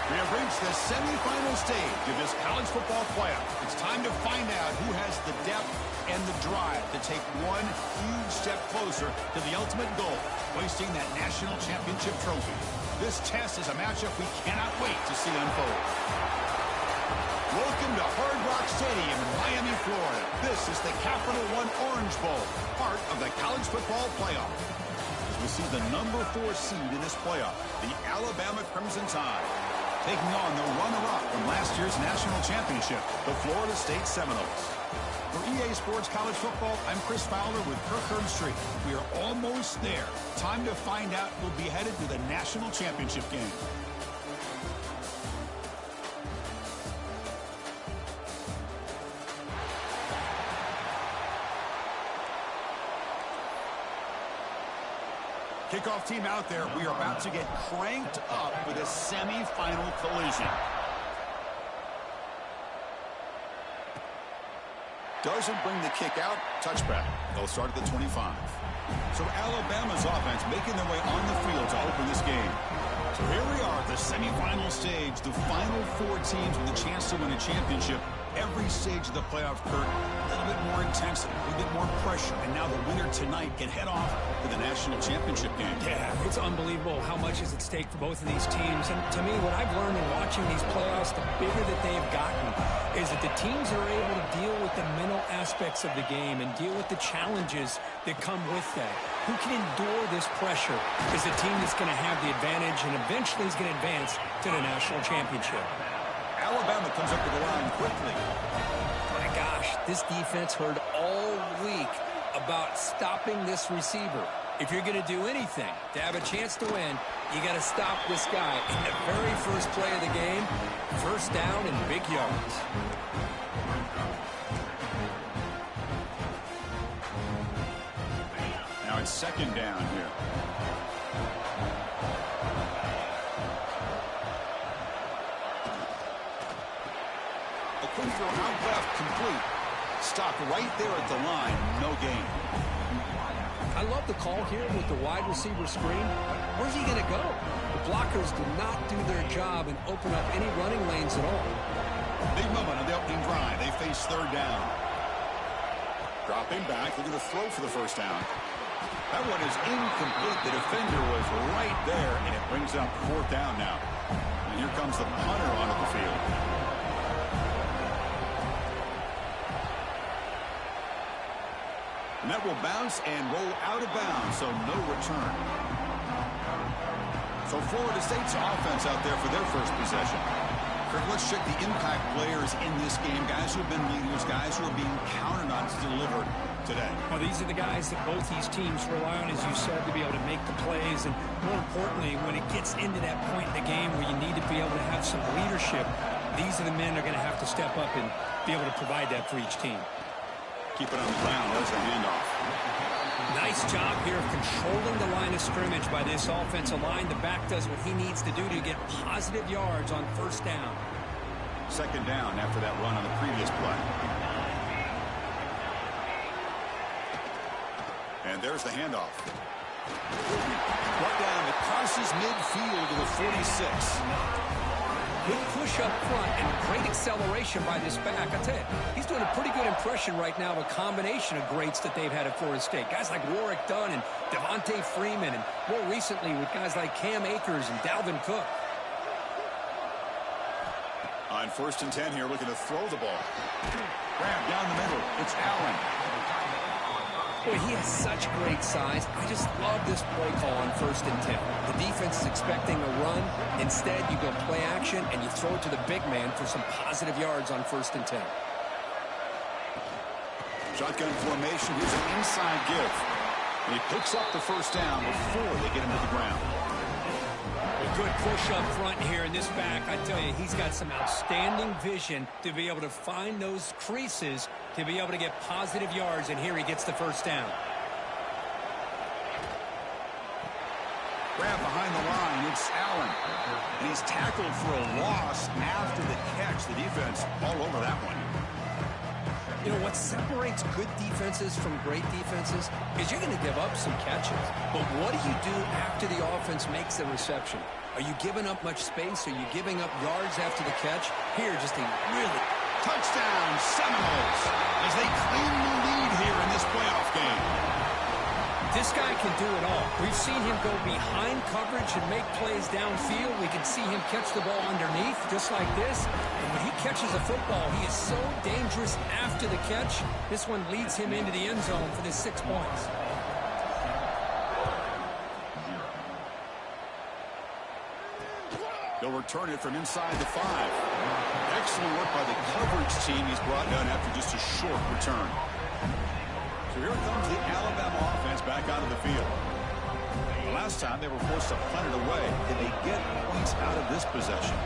We have reached the semifinal stage of this college football playoff. It's time to find out who has the depth and the drive to take one huge step closer to the ultimate goal, hoisting that national championship trophy. This test is a matchup we cannot wait to see unfold. Welcome to Hard Rock Stadium in Miami, Florida. This is the Capital One Orange Bowl, part of the college football playoff. As we see the number 4 seed in this playoff, the Alabama Crimson Tide, taking on the runner-up from last year's national championship, the Florida State Seminoles. For EA Sports College Football, I'm Chris Fowler with Kirk Herbstreit. We are almost there. Time to find out who'll be headed to the national championship game. Kickoff team out there. We are about to get cranked up with a semifinal collision. Doesn't bring the kick out. Touchback. They'll start at the 25. So Alabama's offense making their way on the field to open this game. So here we are at the semifinal stage. The final 4 teams with a chance to win a championship. Every stage of the playoff, Kurt, a little bit more intensity, a little bit more pressure. And now the winner tonight can head off to the national championship game. Yeah, it's unbelievable how much is at stake for both of these teams. And to me, what I've learned in watching these playoffs, the bigger that they've gotten, is that the teams are able to deal with the mental aspects of the game and deal with the challenges that come with that. Who can endure this pressure is the team that's going to have the advantage and eventually is going to advance to the national championship. Alabama comes up to the line quickly. My gosh, this defense heard all week about stopping this receiver. If you're going to do anything to have a chance to win, you got to stop this guy. In the very first play of the game, first down and big yards. Now it's second down here. A quick throw out left, complete. Stopped right there at the line, no gain. I love the call here with the wide receiver screen. Where's he going to go? The blockers do not do their job and open up any running lanes at all. Big moment on the opening drive. They face third down. Dropping back, looking to throw for the first down. That one is incomplete. The defender was right there, and it brings up fourth down now. And here comes the punter onto the field. And that will bounce and roll out of bounds, so no return. So Florida State's offense out there for their first possession. Kirk, let's check the impact players in this game. Guys who have been leaders, guys who are being counted on to deliver today. Well, these are the guys that both these teams rely on, as you said, to be able to make the plays. And more importantly, when it gets into that point in the game where you need to be able to have some leadership, these are the men that are going to have to step up and be able to provide that for each team. Keep it on the ground. There's the handoff. Nice job here of controlling the line of scrimmage by this offensive line. The back does what he needs to do to get positive yards on first down. Second down after that run on the previous play. And there's the handoff. Brought down, it crosses midfield to the 46. Good push up front and great acceleration by this back. I tell you, he's doing a pretty good impression right now of a combination of greats that they've had at Florida State. Guys like Warwick Dunn and Devontae Freeman, and more recently with guys like Cam Akers and Dalvin Cook. On 1st and 10 here, looking to throw the ball. Grab down the middle. It's Allen. Boy, he has such great size. I just love this play call on 1st and 10. The defense is expecting a run. Instead, you go play action, and you throw it to the big man for some positive yards on 1st and 10. Shotgun formation. Here's an inside give. And he picks up the first down before they get him to the ground. A good push up front here in this back. I tell you, he's got some outstanding vision to be able to find those creases to be able to get positive yards, and here he gets the first down. Grab behind the line, it's Allen. And he's tackled for a loss after the catch. The defense all over that one. You know, what separates good defenses from great defenses is you're going to give up some catches. But what do you do after the offense makes the reception? Are you giving up much space? Are you giving up yards after the catch? Here, just a really... Touchdown, Seminoles, as they claim the lead here in this playoff game. This guy can do it all. We've seen him go behind coverage and make plays downfield. We can see him catch the ball underneath, just like this. And when he catches a football, he is so dangerous after the catch. This one leads him into the end zone for the 6 points. They'll return it from inside the 5. Excellent work by the coverage team. He's brought down after just a short return. So here comes the Alabama offense back onto the field. The last time they were forced to punt it away. Can they get points out of this possession?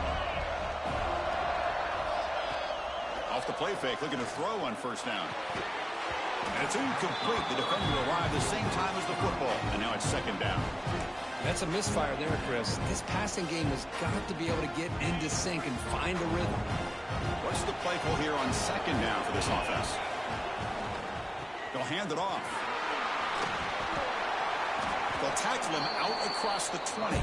Off the play fake, looking to throw on first down. And it's incomplete. The defender arrived the same time as the football. And now it's second down. That's a misfire there, Chris. This passing game has got to be able to get into sync and find a rhythm. What's the play call here on second down for this offense? They'll hand it off. They'll tackle him out across the 20.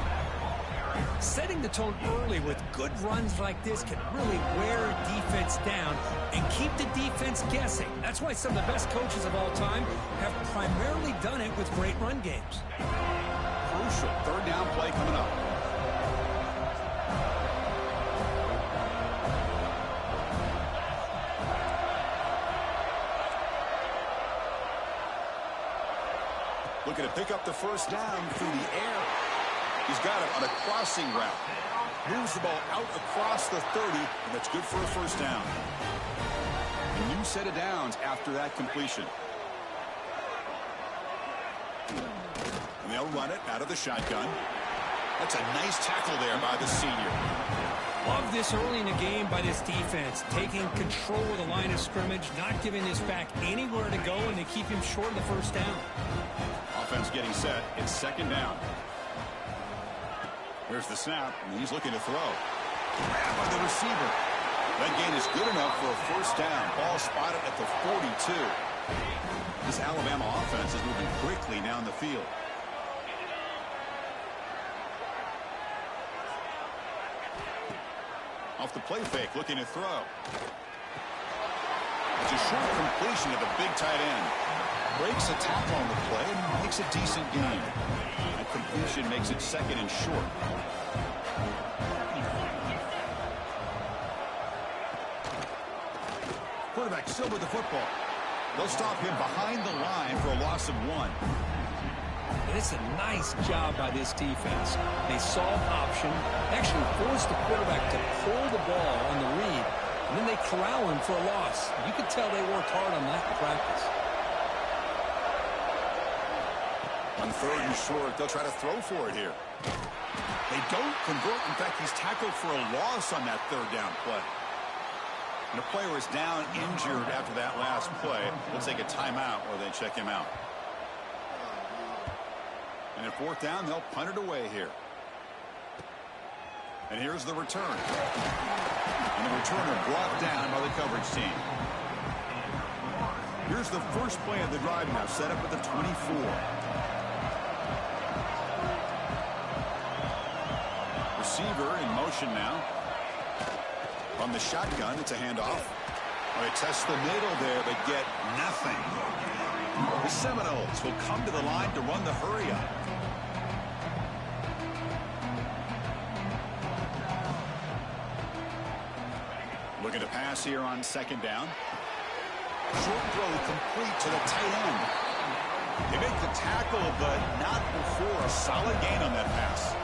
Setting the tone early with good runs like this can really wear a defense down and keep the defense guessing. That's why some of the best coaches of all time have primarily done it with great run games. Crucial third down play coming up. Looking to pick up the first down through the air. He's got it on a crossing route. Moves the ball out across the 30, and that's good for a first down. A new set of downs after that completion. And they'll run it out of the shotgun. That's a nice tackle there by the senior. Love this early in the game by this defense, taking control of the line of scrimmage, not giving this back anywhere to go, and they keep him short of the first down. Offense getting set. It's second down. Here's the snap, and he's looking to throw. Grab by the receiver. That gain is good enough for a first down. Ball spotted at the 42. This Alabama offense is moving quickly down the field. Off the play fake, looking to throw. It's a short completion of a big tight end. Breaks a tackle on the play and makes a decent gain. That completion makes it second and short. Quarterback still with the football. They'll stop him behind the line for a loss of 1. And it's a nice job by this defense. They saw option, actually forced the quarterback to pull the ball on the read, and then they corral him for a loss. You could tell they worked hard on that in practice. On third and short, they'll try to throw for it here. They don't convert. In fact, he's tackled for a loss on that third down play. And the player is down injured after that last play. They'll take a timeout or they check him out. And at fourth down, they'll punt it away here. And here's the return. And the returner brought down by the coverage team. Here's the first play of the drive now, set up at the 24. Receiver in motion now. On the shotgun, it's a handoff. They test the middle there, but get nothing. The Seminoles will come to the line to run the hurry up. Looking to pass here on second down. Short throw complete to the tight end. They make the tackle, but not before a solid gain on that pass.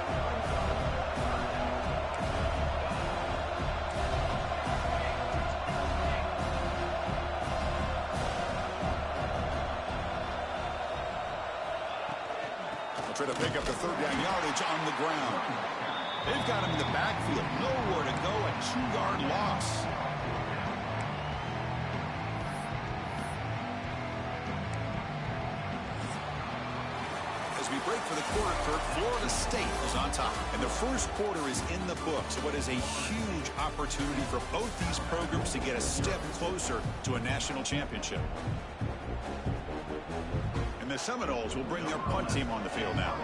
Try to pick up the third down yardage on the ground. They've got him in the backfield. Nowhere to go. A 2-yard loss. as we break for the quarter, Kirk, Florida State is on top. And the first quarter is in the books. What is a huge opportunity for both these programs to get a step closer to a national championship. And the Seminoles will bring their punt team on the field now.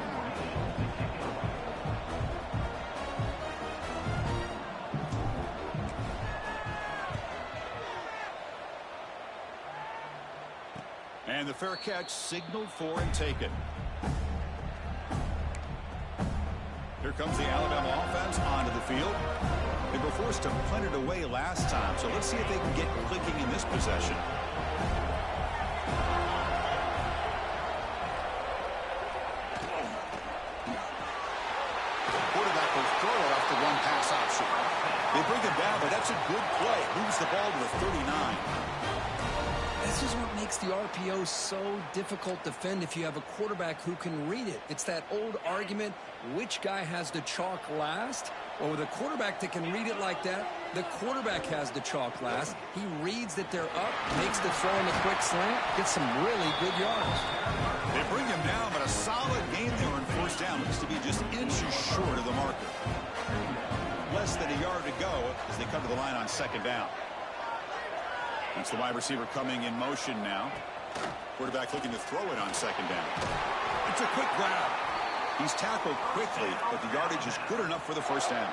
And the fair catch signaled for and taken. Here comes the Alabama offense onto the field. They were forced to punt it away last time, so let's see if they can get clicking in this possession. Quarterback will throw it off the one pass option. They bring him down, but that's a good play. Moves the ball to the 39. This is what makes the RPO so difficult to defend if you have a quarterback who can read it. It's that old argument, which guy has the chalk last? Well, with a quarterback that can read it like that, the quarterback has the chalk last. He reads that they're up, makes the throw in the quick slant, gets some really good yards. They bring him down, but a solid gain there on first down. Looks to be just inches short of the marker. Less than a yard to go as they come to the line on second down. It's the wide receiver coming in motion now. Quarterback looking to throw it on second down. It's a quick grab. He's tackled quickly, but the yardage is good enough for the first down.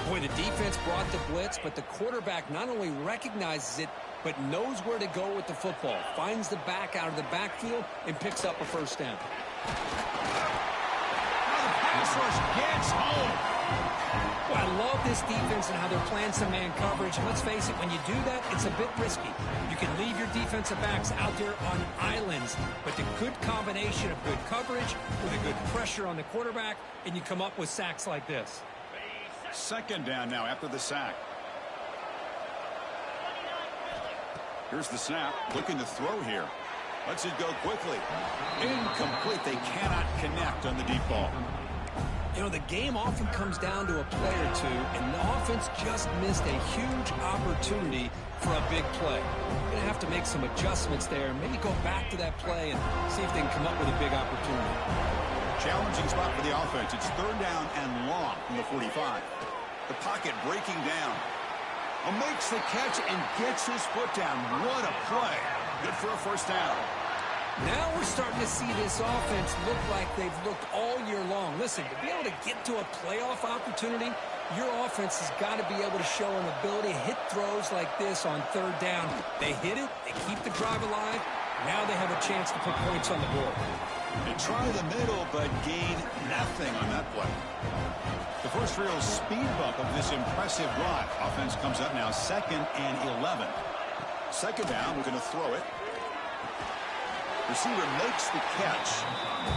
Boy, the defense brought the blitz, but the quarterback not only recognizes it, but knows where to go with the football. Finds the back out of the backfield and picks up a first down. Now the pass rush gets home. Well, I love this defense and how they're playing some man coverage. Let's face it, when you do that, it's a bit risky. You can leave your defensive backs out there on islands, but the good combination of good coverage with a good pressure on the quarterback, and you come up with sacks like this. Second down now after the sack. Here's the snap. Looking to throw here. Lets it go quickly. Incomplete. They cannot connect on the deep ball. You know, the game often comes down to a play or two, and the offense just missed a huge opportunity for a big play. They're going to have to make some adjustments there and maybe go back to that play and see if they can come up with a big opportunity. Challenging spot for the offense. It's third down and long from the 45. The pocket breaking down. Makes the catch and gets his foot down. What a play. Good for a first down. Now we're starting to see this offense look like they've looked all year long. Listen, to be able to get to a playoff opportunity, your offense has got to be able to show an ability to hit throws like this on third down. They hit it, they keep the drive alive. Now they have a chance to put points on the board. They try the middle, but gain nothing on that play. The first real speed bump of this impressive drive. Offense comes up now 2nd and 11. Second down, we're going to throw it. Receiver makes the catch.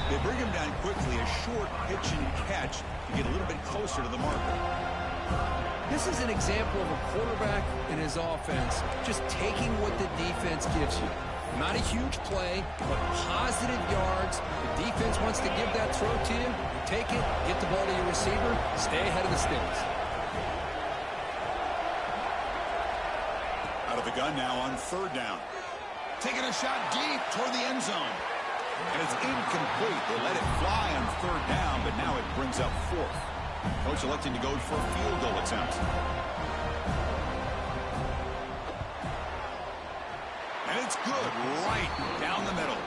They bring him down quickly. A short pitch and catch to get a little bit closer to the marker. This is an example of a quarterback and his offense just taking what the defense gives you. Not a huge play, but positive yards. The defense wants to give that throw to you. You take it, get the ball to your receiver, stay ahead of the sticks. Out of the gun now on third down. Taking a shot deep toward the end zone. And it's incomplete. They let it fly on third down, but now it brings up fourth. Coach electing to go for a field goal attempt. And it's good right down the middle.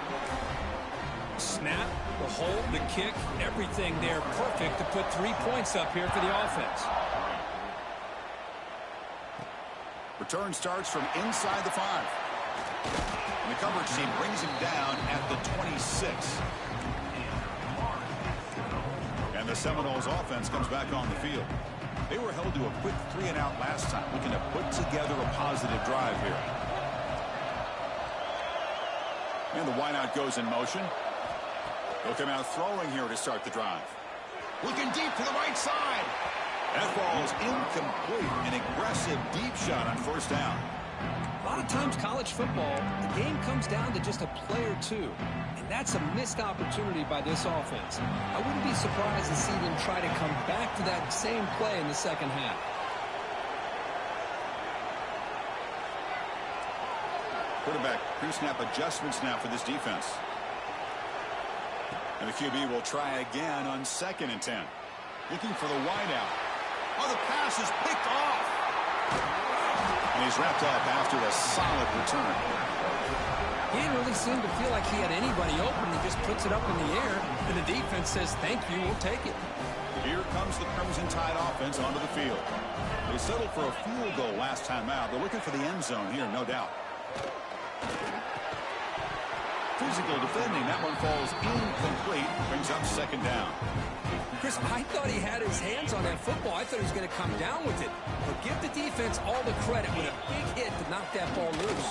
Snap, the hold, the kick, everything there perfect to put 3 points up here for the offense. Return starts from inside the 5. And the coverage team brings him down at the 26. And the Seminoles offense comes back on the field. They were held to a quick 3-and-out last time, looking to put together a positive drive here. And the wideout goes in motion. They'll come out throwing here to start the drive. Looking deep to the right side. That ball is incomplete. An aggressive deep shot on first down. A lot of times college football, the game comes down to just a play or two. And that's a missed opportunity by this offense. I wouldn't be surprised to see them try to come back to that same play in the second half. Quarterback pre-snap adjustments now for this defense. And the QB will try again on 2nd and 10. Looking for the wideout. Oh, the pass is picked off. And he's wrapped up after a solid return. He didn't really seem to feel like he had anybody open. He just puts it up in the air, and the defense says, thank you, we'll take it. Here comes the Crimson Tide offense onto the field. They settled for a field goal last time out. They're looking for the end zone here, no doubt. Physical defending. That one falls incomplete. Brings up 2nd down. Chris, I thought he had his hands on that football. I thought he was going to come down with it. But give the defense all the credit with a big hit to knock that ball loose.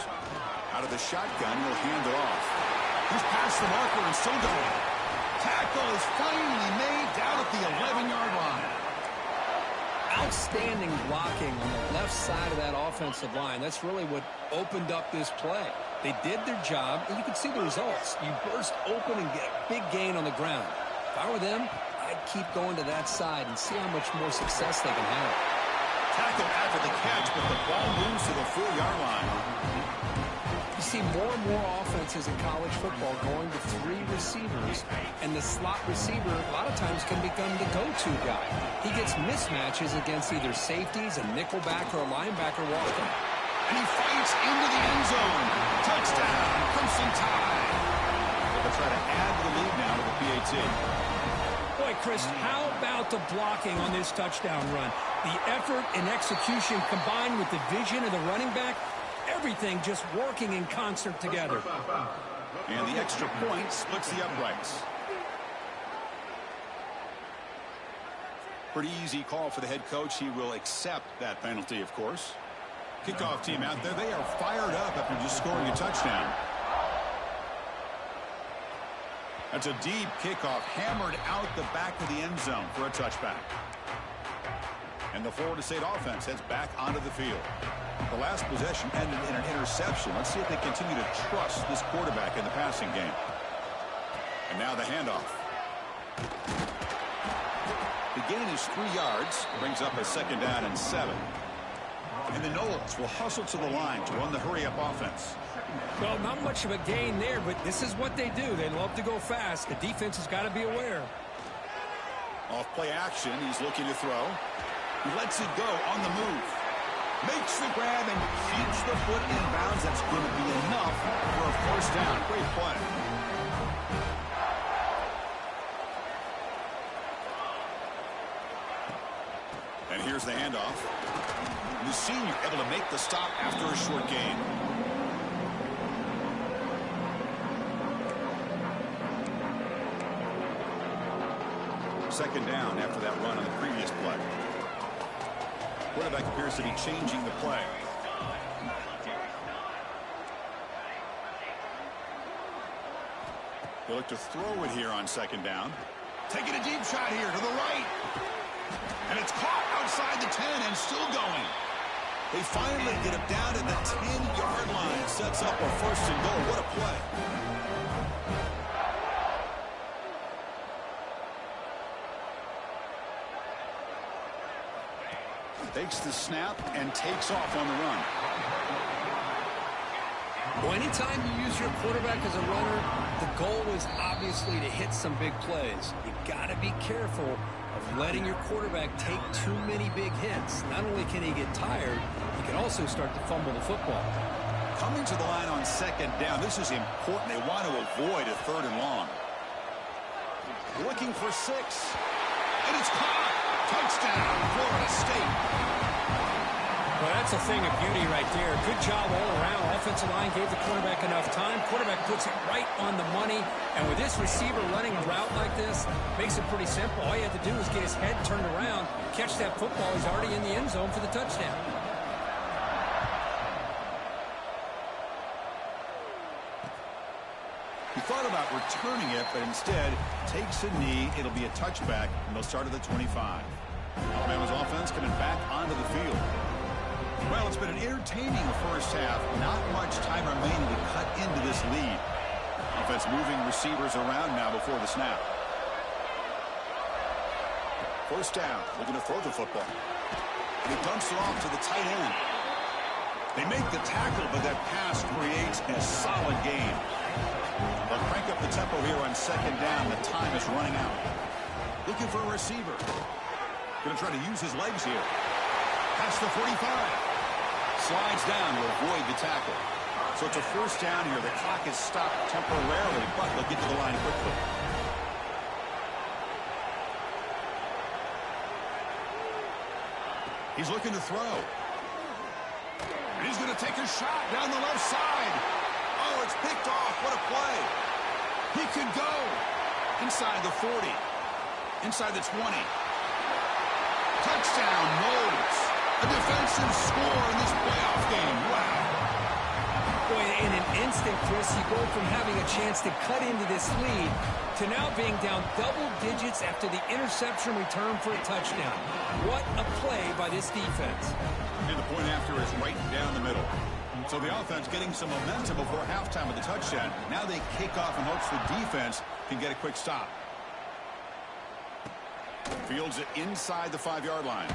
Out of the shotgun, he'll hand it off. He's past the marker and still going. Tackle is finally made down at the 11-yard line. Outstanding blocking on the left side of that offensive line. That's really what opened up this play. They did their job, and you can see the results. You burst open and get a big gain on the ground. If I were them, I'd keep going to that side and see how much more success they can have. Tackle after the catch, but the ball moves to the 4-yard line. You see more and more offenses in college football going to 3 receivers, and the slot receiver a lot of times can become the go-to guy. He gets mismatches against either safeties, a nickelback, or a linebacker walking. And he fights into the end zone. Touchdown, Crimson Tide. They'll try to add to the lead now with the PAT. Boy, Chris, how about the blocking on this touchdown run? The effort and execution combined with the vision of the running back, everything just working in concert together. And the extra point splits the uprights. Pretty easy call for the head coach. He will accept that penalty, of course. Kickoff team out there. They are fired up after just scoring a touchdown. That's a deep kickoff, hammered out the back of the end zone for a touchback. And the Florida State offense heads back onto the field. The last possession ended in an interception. Let's see if they continue to trust this quarterback in the passing game. And now the handoff. The gain is 3 yards. Brings up a 2nd down and 7. And the Noles will hustle to the line to run the hurry-up offense. Well, not much of a gain there, but this is what they do. They love to go fast. The defense has got to be aware. Off play action. He's looking to throw. He lets it go on the move. Makes the grab and keeps the foot in bounds. That's going to be enough for a 1st down. Great play. And here's the handoff. The senior able to make the stop after a short gain. Second down after that run on the previous play. Quarterback appears to be changing the play. They look to throw it here on 2nd down. Taking a deep shot here to the right. And it's caught outside the 10 and still going. They finally get him down at the 10-yard line. Sets up a 1st and goal. What a play. Takes the snap and takes off on the run. Well, anytime you use your quarterback as a runner, the goal is obviously to hit some big plays. You got to be careful of letting your quarterback take too many big hits. Not only can he get tired, he can also start to fumble the football. Coming to the line on 2nd down, this is important. They want to avoid a 3rd and long. Looking for 6. And it's caught. Touchdown, Florida State. Well, that's a thing of beauty right there. Good job all around. Offensive line gave the quarterback enough time. Quarterback puts it right on the money. And with this receiver running a route like this, makes it pretty simple. All you have to do is get his head turned around, catch that football. He's already in the end zone for the touchdown. He thought about returning it, but instead takes a knee. It'll be a touchback, and they'll start at the 25. Alabama's offense coming back onto the field. Well, it's been an entertaining 1st half. Not much time remaining to cut into this lead. Offense moving receivers around now before the snap. 1st down, looking to throw the football. And he dumps it off to the tight end. They make the tackle, but that pass creates a solid gain. They'll crank up the tempo here on second down. The time is running out. Looking for a receiver. Going to try to use his legs here. Past the 45. Slides down to avoid the tackle. So it's a first down here. The clock is stopped temporarily, but they'll get to the line quickly. He's looking to throw. And he's going to take a shot down the left side. Oh, it's picked off. What a play. He could go inside the 40. Inside the 20. Touchdown, Knowles. A defensive score in this playoff game. Wow. Boy, in an instant, Chris, you go from having a chance to cut into this lead to now being down double digits after the interception return for a touchdown. What a play by this defense. And the point after is right down the middle. So the offense getting some momentum before halftime with the touchdown. Now they kick off in hopes the defense can get a quick stop. Fields it inside the 5-yard line.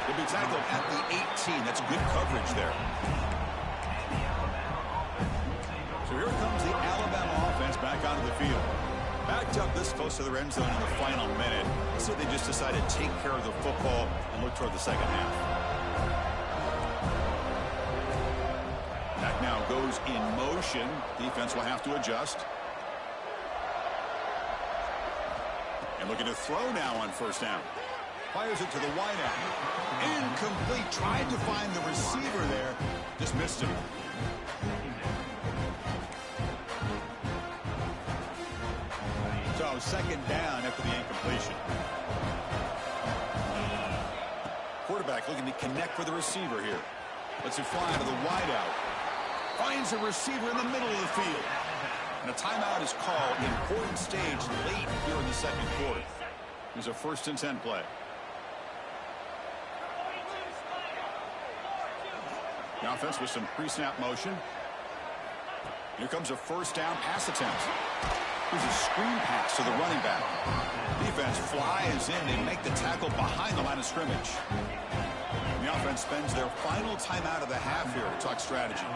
He'll be tackled at the 18. That's good coverage there. So here comes the Alabama offense back onto the field. Backed up this close to their end zone in the final minute. So they just decided to take care of the football and look toward the second half. Back now goes in motion. Defense will have to adjust. And looking to throw now on first down. Fires it to the wideout. Incomplete. Tried to find the receiver there. Just missed him. So second down after the incompletion. Quarterback looking to connect with the receiver here. Lets it fly to the wideout. Finds a receiver in the middle of the field. And a timeout is called. Important stage late here in the second quarter. There's a 1st and 10 play. The offense with some pre-snap motion. Here comes a first down pass attempt. Here's a screen pass to the running back. Defense flies in. They make the tackle behind the line of scrimmage. And the offense spends their final timeout of the half here to talk strategy.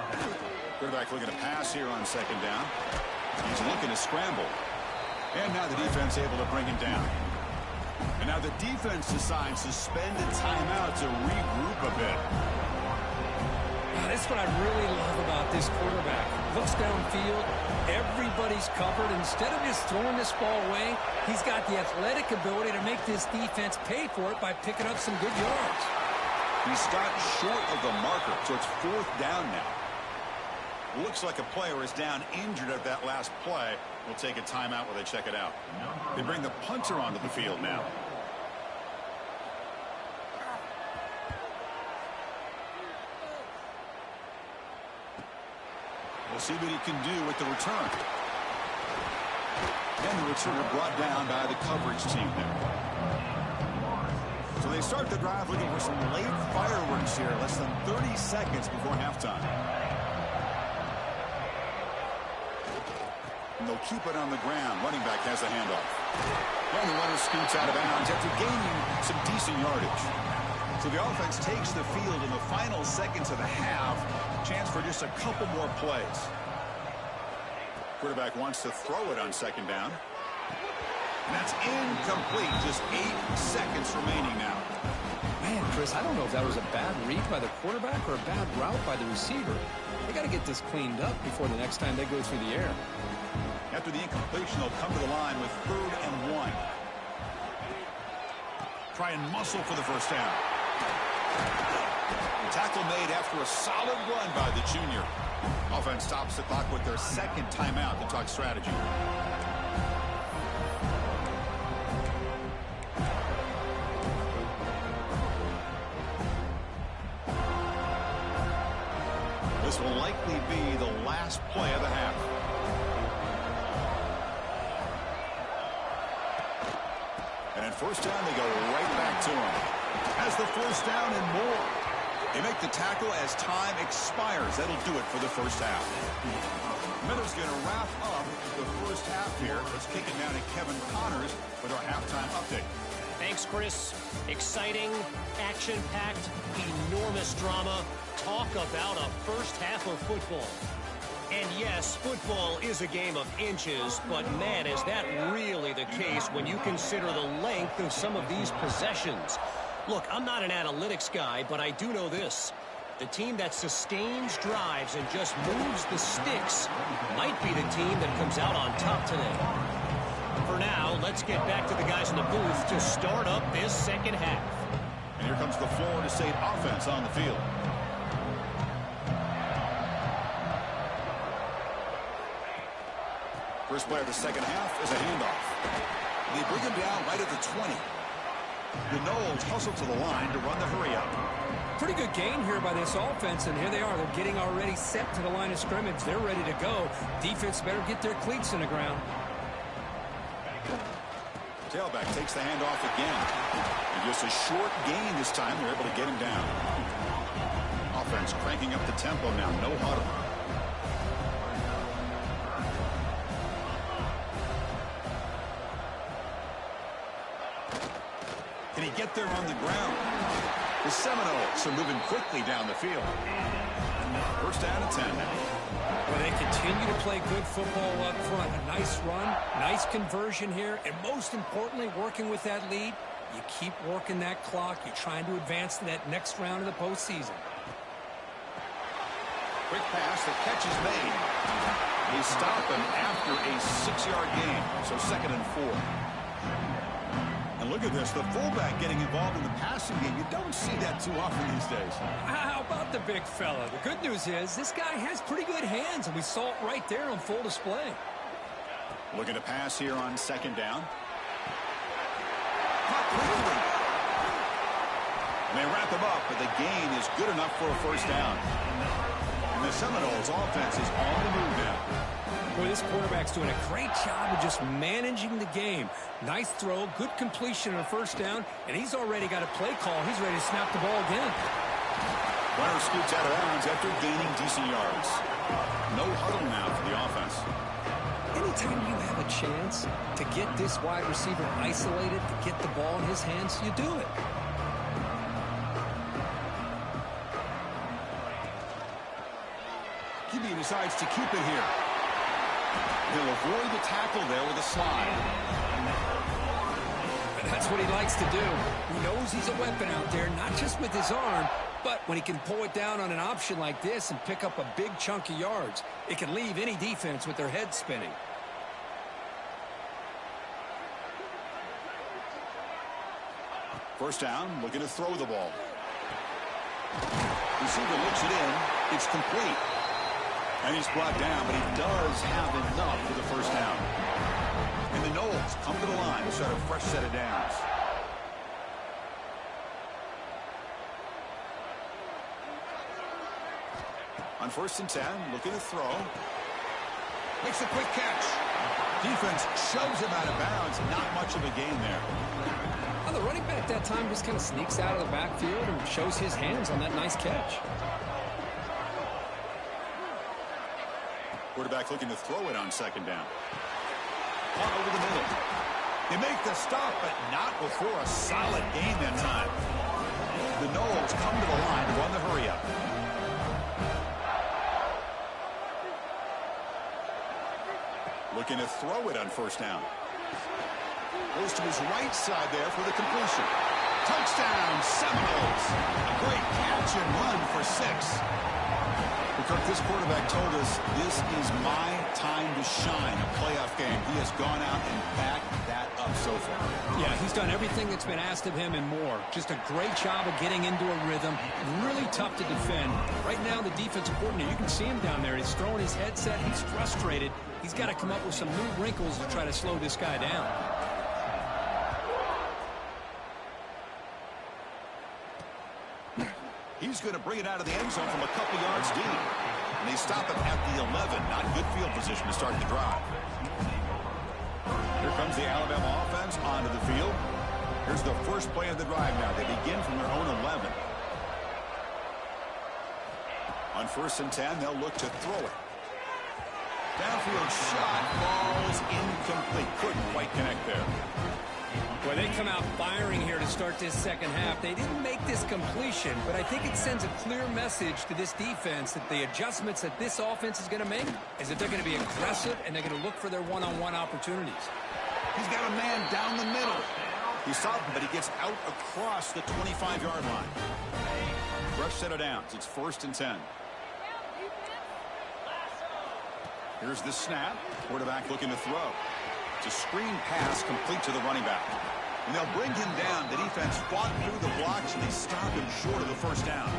Quarterback looking to pass here on second down. He's looking to scramble. And now the defense able to bring him down. And now the defense decides to spend a timeout to regroup a bit. That's what I really love about this quarterback. Looks downfield. Everybody's covered. Instead of just throwing this ball away, he's got the athletic ability to make this defense pay for it by picking up some good yards. He stopped short of the marker, so it's 4th down now. Looks like a player is down injured at that last play. We'll take a timeout while they check it out. They bring the punter onto the field now. We'll see what he can do with the return. And the returner brought down by the coverage team there. So they start the drive looking for some late fireworks here. Less than 30 seconds before halftime. And they'll keep it on the ground. Running back has a handoff. And the runner scoots out of bounds after gaining some decent yardage. So the offense takes the field in the final seconds of the half. Chance for just a couple more plays. Quarterback wants to throw it on second down. And that's incomplete. Just 8 seconds remaining now. Man, Chris, I don't know if that was a bad read by the quarterback or a bad route by the receiver. They got to get this cleaned up before the next time they go through the air. After the incompletion, they'll come to the line with 3rd and 1. Try and muscle for the first down. The tackle made after a solid run by the junior. Offense stops the clock with their 2nd timeout to talk strategy. This will likely be the last play of the half. And at first down, they go right back to him. Has the first down and more. They make the tackle as time expires. That'll do it for the first half. Miller's going to wrap up the first half here. Let's kick it down to Kevin Connors with our halftime update. Thanks, Chris. Exciting, action-packed, enormous drama. Talk about a first half of football. And yes, football is a game of inches, but man, is that really the case when you consider the length of some of these possessions. Look, I'm not an analytics guy, but I do know this. The team that sustains drives and just moves the sticks might be the team that comes out on top today. For now, let's get back to the guys in the booth to start up this second half. And here comes the Florida State offense on the field. First play of the second half is a handoff. They bring him down right at the 20. The Noles hustle to the line to run the hurry up. Pretty good gain here by this offense, and here they are. They're getting already set to the line of scrimmage. They're ready to go. Defense better get their cleats in the ground. Tailback takes the handoff again. And just a short gain this time. They're able to get him down. Offense cranking up the tempo now. No huddle. Can he get there on the ground? The Seminoles are moving quickly down the field. First down and 10 now. Well, they continue to play good football up front. A nice run, nice conversion here, and most importantly, working with that lead, you keep working that clock. You're trying to advance to that next round of the postseason. Quick pass, the catch is made. They stop him after a 6-yard gain, so 2nd and 4. And look at this, the fullback getting involved in the passing game. You don't see that too often these days. How about the big fella? The good news is this guy has pretty good hands, and we saw it right there on full display. Looking to pass here on 2nd down. And they wrap him up, but the gain is good enough for a first down. And the Seminoles offense is on the move now. Boy, this quarterback's doing a great job of just managing the game. Nice throw, good completion on a first down, and he's already got a play call. He's ready to snap the ball again. Runner scoots out of bounds after gaining decent yards. No huddle now for the offense. Anytime you have a chance to get this wide receiver isolated, to get the ball in his hands, you do it. QB decides to keep it here. He'll avoid the tackle there with a slide. That's what he likes to do. He knows he's a weapon out there, not just with his arm, but when he can pull it down on an option like this and pick up a big chunk of yards, it can leave any defense with their head spinning. First down, looking to throw the ball. Receiver looks it in. It's complete. And he's brought down, but he does have enough for the first down. And the Noles come to the line to start a fresh set of downs. On 1st and 10, looking to throw. Makes a quick catch. Defense shoves him out of bounds. Not much of a gain there. Well, the running back that time just kind of sneaks out of the backfield and shows his hands on that nice catch. Quarterback looking to throw it on 2nd down. Caught over the middle. They make the stop, but not before a solid gain that time. The Noles come to the line to run the hurry up. Looking to throw it on 1st down. Goes to his right side there for the completion. Touchdown, Seminoles. A great catch and run for 6. Kirk, this quarterback told us this is my time to shine, a playoff game. He has gone out and backed that up so far. Yeah, he's done everything that's been asked of him and more. Just a great job of getting into a rhythm. Really tough to defend. Right now, the defensive coordinator, you can see him down there. He's throwing his headset. He's frustrated. He's got to come up with some new wrinkles to try to slow this guy down. He's going to bring it out of the end zone from a couple yards deep. And they stop him at the 11. Not good field position to start the drive. Here comes the Alabama offense onto the field. Here's the first play of the drive now. They begin from their own 11. On 1st and 10, they'll look to throw it. Downfield shot falls incomplete. Couldn't quite connect there. Well, they come out firing here to start this second half. They didn't make this completion, but I think it sends a clear message to this defense that the adjustments that this offense is going to make is that they're going to be aggressive and they're going to look for their one-on-one opportunities. He's got a man down the middle. He stopped him, but he gets out across the 25-yard line. Fresh set of downs. It's 1st and 10. Here's the snap. Quarterback looking to throw. It's a screen pass complete to the running back. And they'll bring him down. The defense fought through the blocks, and they stopped him short of the first down.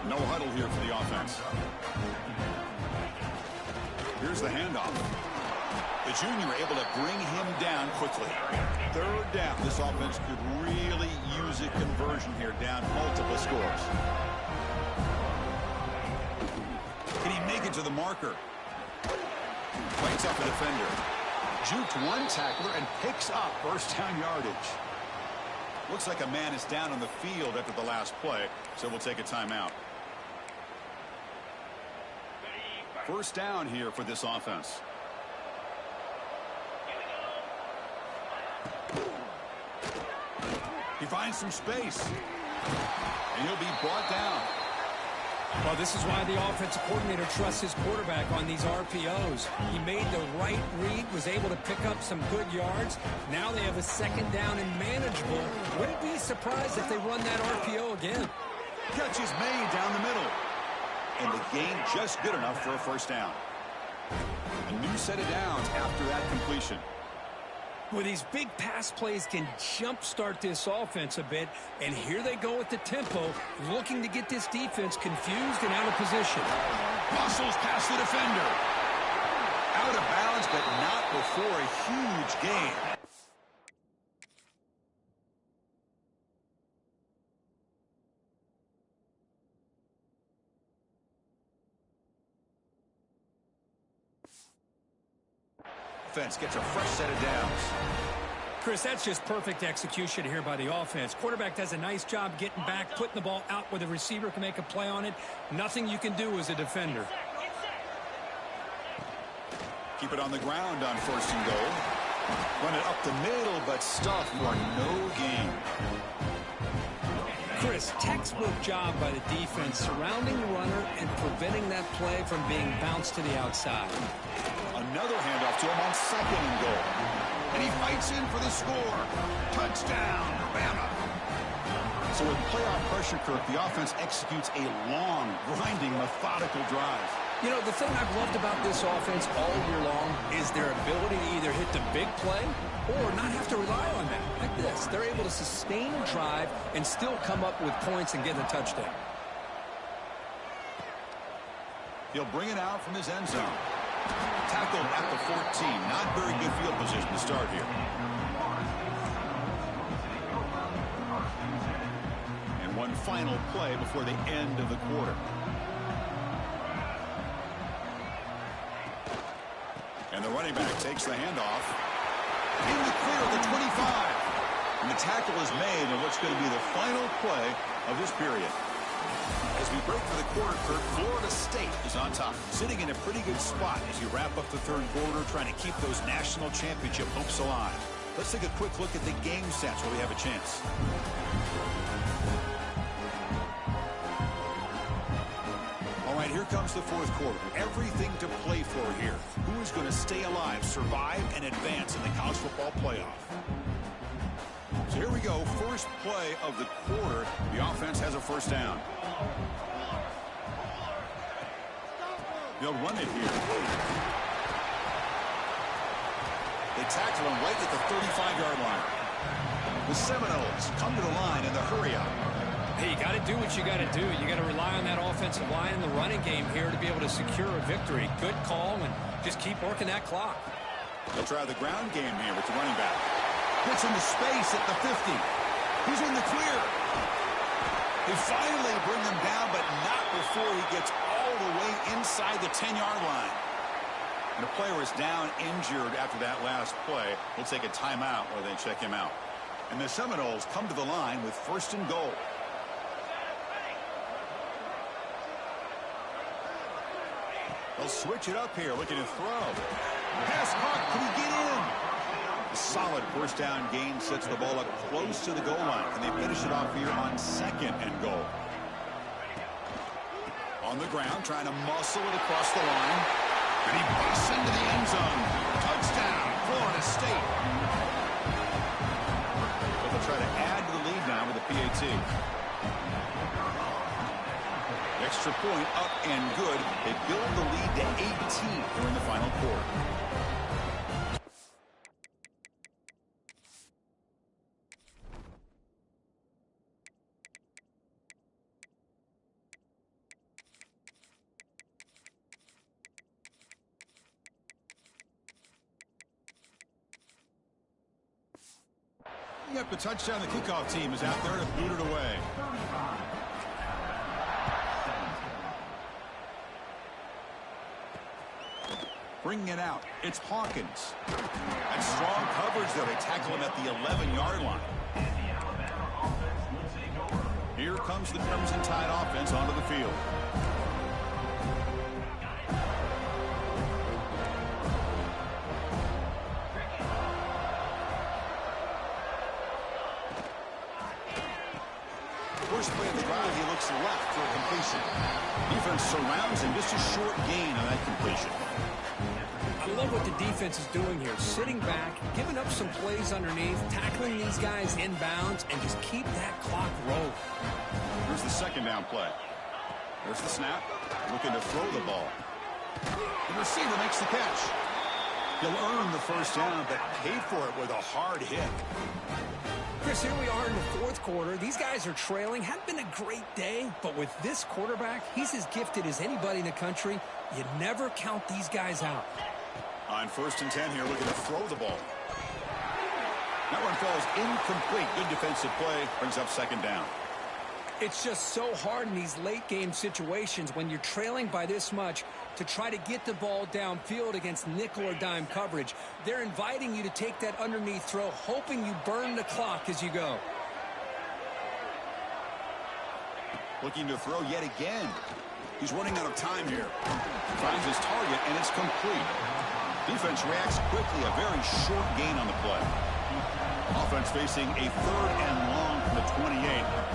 No huddle here for the offense. Here's the handoff. The junior able to bring him down quickly. 3rd down. This offense could really use a conversion here, down multiple scores. Can he make it to the marker? Fights up a defender. Juked one tackler and picks up first down yardage. Looks like a man is down on the field after the last play, so we'll take a timeout. First down here for this offense. He finds some space. And he'll be brought down. Well, this is why the offensive coordinator trusts his quarterback on these RPOs. He made the right read, was able to pick up some good yards. Now they have a 2nd down and manageable. Wouldn't be surprised if they run that RPO again. Catch is made down the middle. And the gain just good enough for a first down. A new set of downs after that completion. Well, these big pass plays can jumpstart this offense a bit, and here they go with the tempo, looking to get this defense confused and out of position. Muscles past the defender. Out of bounds, but not before a huge gain. Offense gets a fresh set of downs. Chris, that's just perfect execution here by the offense. Quarterback does a nice job getting back, putting the ball out where the receiver can make a play on it. Nothing you can do as a defender. Keep it on the ground on 1st and goal. Run it up the middle, but stuff for no gain. Chris, textbook job by the defense surrounding the runner and preventing that play from being bounced to the outside. Another handoff to him on 2nd and goal. And he fights in for the score. Touchdown, Bama. So with playoff pressure, Kirk, the offense executes a long, grinding, methodical drive. You know, the thing I've loved about this offense all year long is their ability to either hit the big play or not have to rely on that. Like this, they're able to sustain a drive and still come up with points and get a touchdown. He'll bring it out from his end zone. Tackled at the 14. Not very good field position to start here. And one final play before the end of the quarter. And the running back takes the handoff. In the clear at the 25. And the tackle is made on what's going to be the final play of this period. As we break for the quarter, Kirk, Florida State is on top, sitting in a pretty good spot as you wrap up the 3rd quarter, trying to keep those national championship hopes alive. Let's take a quick look at the game stats where we have a chance. All right, here comes the 4th quarter. Everything to play for here. Who is going to stay alive, survive, and advance in the college football playoff? So here we go. First play of the quarter. The offense has a first down. They'll run it here. They tackle him right at the 35-yard line. The Seminoles come to the line in the hurry up. Hey, you got to do what you got to do. You got to rely on that offensive line in the running game here to be able to secure a victory. Good call, and just keep working that clock. They'll try the ground game here with the running back. Puts into space at the 50. He's in the clear. They finally bring him down, but not before he gets all the way inside the 10-yard line. And the player is down injured after that last play. We'll take a timeout while they check him out. And the Seminoles come to the line with 1st and goal. They'll switch it up here, looking to throw. Pass caught. Can he get in? A solid first down gain sets the ball up close to the goal line. Can they finish it off here on 2nd and goal? On the ground, trying to muscle it across the line. And he busts into the end zone. Touchdown, Florida State. But they'll try to add to the lead now with a PAT. Extra point up and good. They build the lead to 18 during the final quarter. Yep, the touchdown. The kickoff team is out there to boot it away. Bringing it out. It's Hawkins. And strong coverage there. They tackle him at the 11-yard line. Here comes the Crimson Tide offense onto the field. First play of the drive, he looks left for a completion. Defense surrounds him. Just a short gain on that completion. I love what the defense is doing here. Sitting back, giving up some plays underneath, tackling these guys inbounds, and just keep that clock rolling. Here's the 2nd down play. There's the snap. Looking to throw the ball. The receiver makes the catch. He'll earn the first down, but pay for it with a hard hit. Chris, here we are in the 4th quarter. These guys are trailing. Hadn't been a great day, but with this quarterback, he's as gifted as anybody in the country. You never count these guys out. On 1st and 10 here, looking to throw the ball. That one falls incomplete. Good defensive play. Brings up 2nd down. It's just so hard in these late-game situations when you're trailing by this much to try to get the ball downfield against nickel or dime coverage. They're inviting you to take that underneath throw, hoping you burn the clock as you go. Looking to throw yet again. He's running out of time here. Finds his target, and it's complete. Defense reacts quickly. A very short gain on the play. Offense facing a 3rd and long from the 28.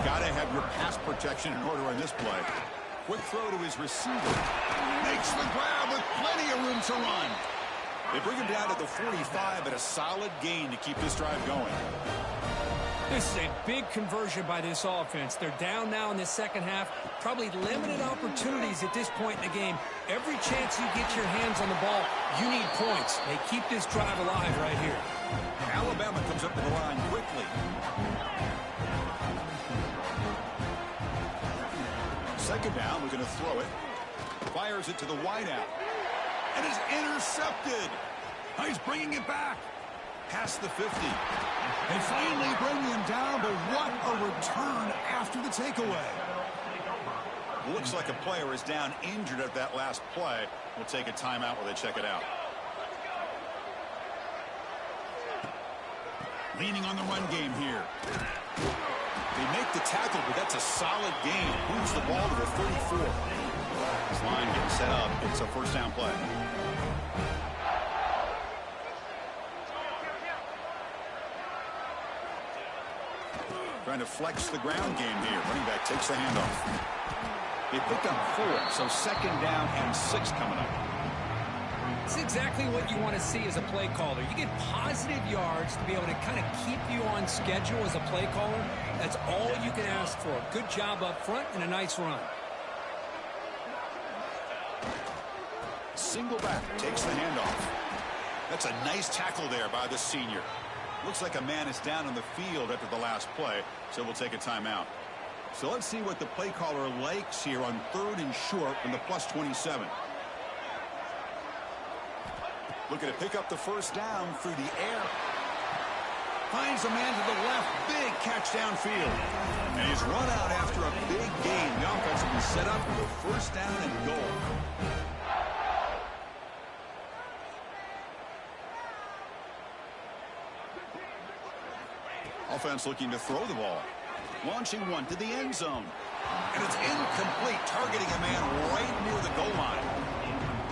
Got to have your pass protection in order on this play. Quick throw to his receiver. Makes the grab with plenty of room to run. They bring him down to the 45, but a solid gain to keep this drive going. This is a big conversion by this offense. They're down now in the 2nd half. Probably limited opportunities at this point in the game. Every chance you get your hands on the ball, you need points. They keep this drive alive right here. Alabama comes up to the line quickly. 2nd down, we're going to throw it. Fires it to the wideout. And is intercepted. He's bringing it back. Past the 50. They finally bring him down, but what a return after the takeaway. Looks like a player is down injured at that last play. We'll take a timeout while they check it out. Leaning on the run game here. They make the tackle, but that's a solid gain. Moves the ball to the 34. This line getting set up. It's a 1st down play. Trying to flex the ground game here. Running back takes the handoff. They picked up 4, so 2nd down and 6 coming up. It's exactly what you want to see as a play caller. You get positive yards to be able to kind of keep you on schedule as a play caller. That's all you can ask for. Good job up front and a nice run. Single back takes the handoff. That's a nice tackle there by the senior. Looks like a man is down on the field after the last play, so we'll take a timeout. So let's see what the play caller likes here on 3rd and short from the +27. Looking to pick up the 1st down through the air. Finds a man to the left. Big catch downfield. And he's run out after a big gain. The offense will be set up for the 1st down and goal. Offense looking to throw the ball. Launching one to the end zone. And it's incomplete, targeting a man right near the goal line.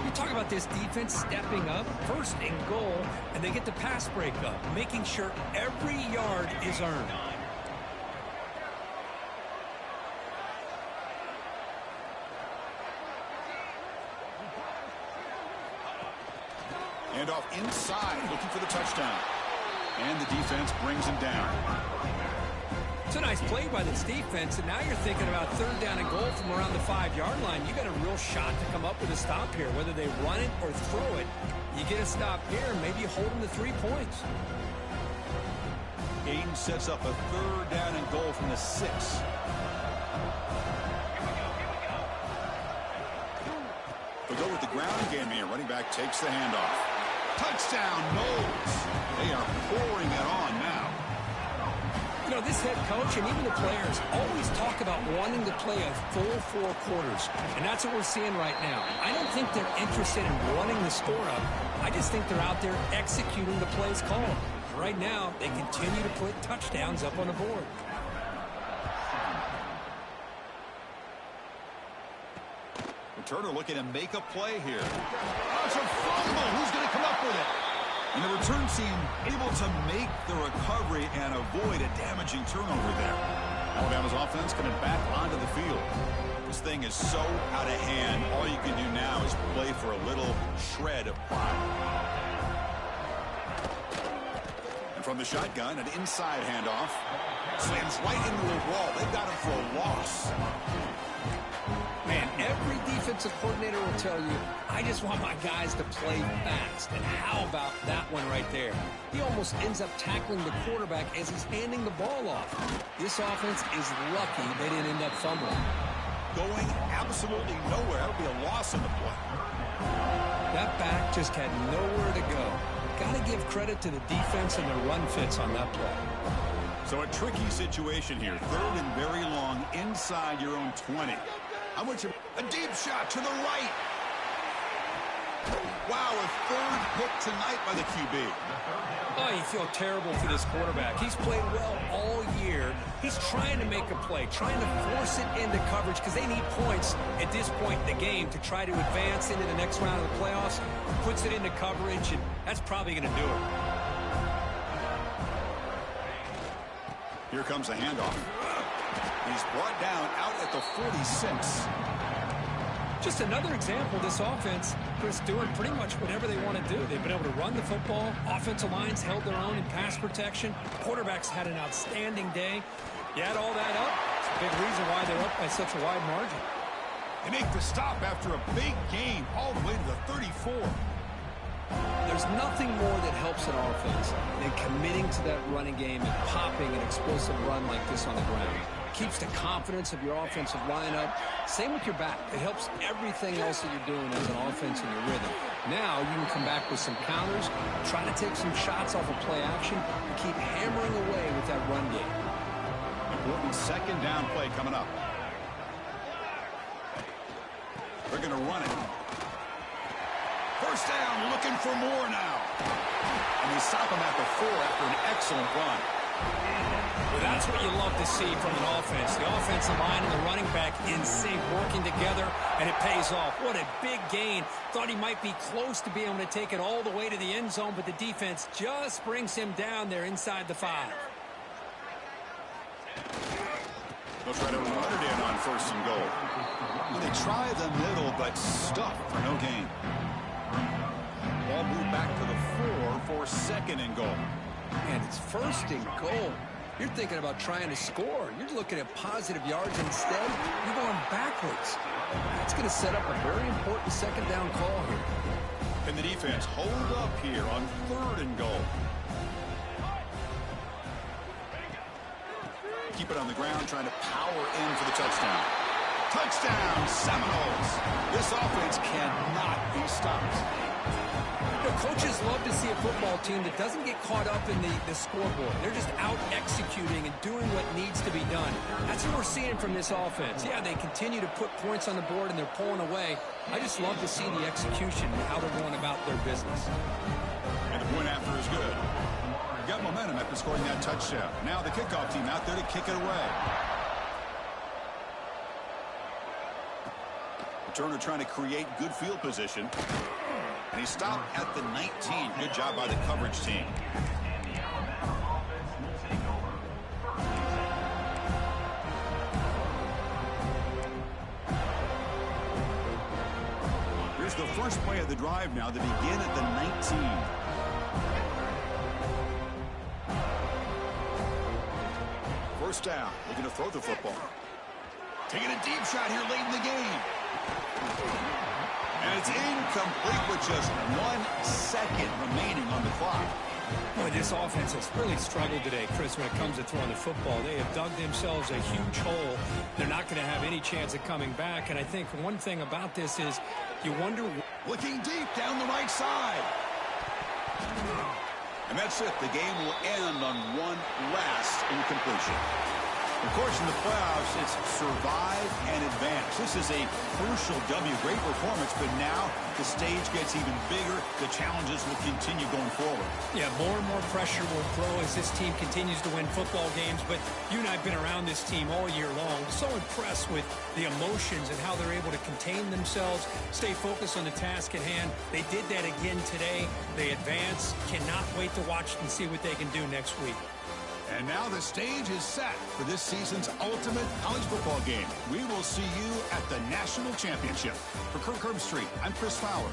You talk about this defense stepping up, first and goal, and they get the pass breakup, making sure every yard is earned. And off inside, looking for the touchdown. And the defense brings him down. It's a nice play by this defense, and now you're thinking about third down and goal from around the 5-yard line. You got a real shot to come up with a stop here, whether they run it or throw it. You get a stop here, maybe you hold them to 3 points. Aiden sets up a third down and goal from the 6. They go with the ground game here. Running back takes the handoff. Touchdown, Knowles. They are pouring it on now. You know, this head coach and even the players always talk about wanting to play a full 4 quarters, and that's what we're seeing right now. I don't think they're interested in running the score up. I just think they're out there executing the plays called. Right now, they continue to put touchdowns up on the board. Turner looking to make a play here. Oh, it's a fumble. Who's going to come up with it? And the return team able to make the recovery and avoid a damaging turnover there. Alabama's offense coming back onto the field. This thing is so out of hand. All you can do now is play for a little shred of pride. And from the shotgun, an inside handoff. Slams right into the wall. They've got him for a loss. Man, every defensive coordinator will tell you, I just want my guys to play fast. And how about that one right there? He almost ends up tackling the quarterback as he's handing the ball off. This offense is lucky they didn't end up fumbling. Going absolutely nowhere. That would be a loss in the play. That back just had nowhere to go. Got to give credit to the defense and their run fits on that play. So a tricky situation here. Third and very long inside your own 20. How much of a deep shot to the right? Wow, a third pick tonight by the QB. Oh, you feel terrible for this quarterback. He's played well all year. He's trying to make a play, trying to force it into coverage because they need points at this point in the game to try to advance into the next round of the playoffs. Puts it into coverage, and that's probably going to do it. Here comes a handoff. He's brought down out at the 46. Just another example of this offense, Chris, doing pretty much whatever they want to do. They've been able to run the football. Offensive lines held their own in pass protection. Quarterbacks had an outstanding day. You add all that up, it's a big reason why they're up by such a wide margin. They make the stop after a big game all the way to the 34. There's nothing more that helps an offense than committing to that running game and popping an explosive run like this on the ground. Keeps the confidence of your offensive lineup. Same with your back. It helps everything else that you're doing as an offense in your rhythm. Now you can come back with some counters, try to take some shots off of play action, and keep hammering away with that run game. Important second down play coming up. They're going to run it. First down, looking for more now. And they stop him at the 4 after an excellent run. Well, that's what you love to see from an offense. The offensive line and the running back in sync, working together, and it pays off. What a big gain. Thought he might be close to being able to take it all the way to the end zone, but the defense just brings him down there inside the 5. They'll try to run it in on first and goal. Well, they try the middle, but stuck for no gain. Ball moved back to the 4 for second and goal. And it's first and goal. You're thinking about trying to score. You're looking at positive yards instead. You're going backwards. That's going to set up a very important second down call here. And the defense hold up here on third and goal. Keep it on the ground, trying to power in for the touchdown. Touchdown, Seminoles. This offense cannot be stopped. You know, coaches love to see a football team that doesn't get caught up in the scoreboard. They're just out executing and doing what needs to be done. That's what we're seeing from this offense. Yeah, they continue to put points on the board and they're pulling away. I just love to see the execution and how they're going about their business. And the point after is good. Got momentum after scoring that touchdown. Now the kickoff team out there to kick it away. Returner trying to create good field position. And he stopped at the 19. Good job by the coverage team. Here's the first play of the drive now. They begin at the 19. First down. Looking to throw the football. Taking a deep shot here late in the game. And it's incomplete with just 1 second remaining on the clock. Boy, this offense has really struggled today, Chris, when it comes to throwing the football. They have dug themselves a huge hole. They're not going to have any chance of coming back. And I think one thing about this is you wonder... Looking deep down the right side. And that's it. The game will end on one last incompletion. Of course, in the playoffs, it's survive and advance. This is a crucial W. Great performance, but now the stage gets even bigger. The challenges will continue going forward. Yeah, more and more pressure will grow as this team continues to win football games. But you and I have been around this team all year long. So impressed with the emotions and how they're able to contain themselves, stay focused on the task at hand. They did that again today. They advance. Cannot wait to watch and see what they can do next week. And now the stage is set for this season's ultimate college football game. We will see you at the national championship. For Kirk Herbstreit, I'm Chris Fowler.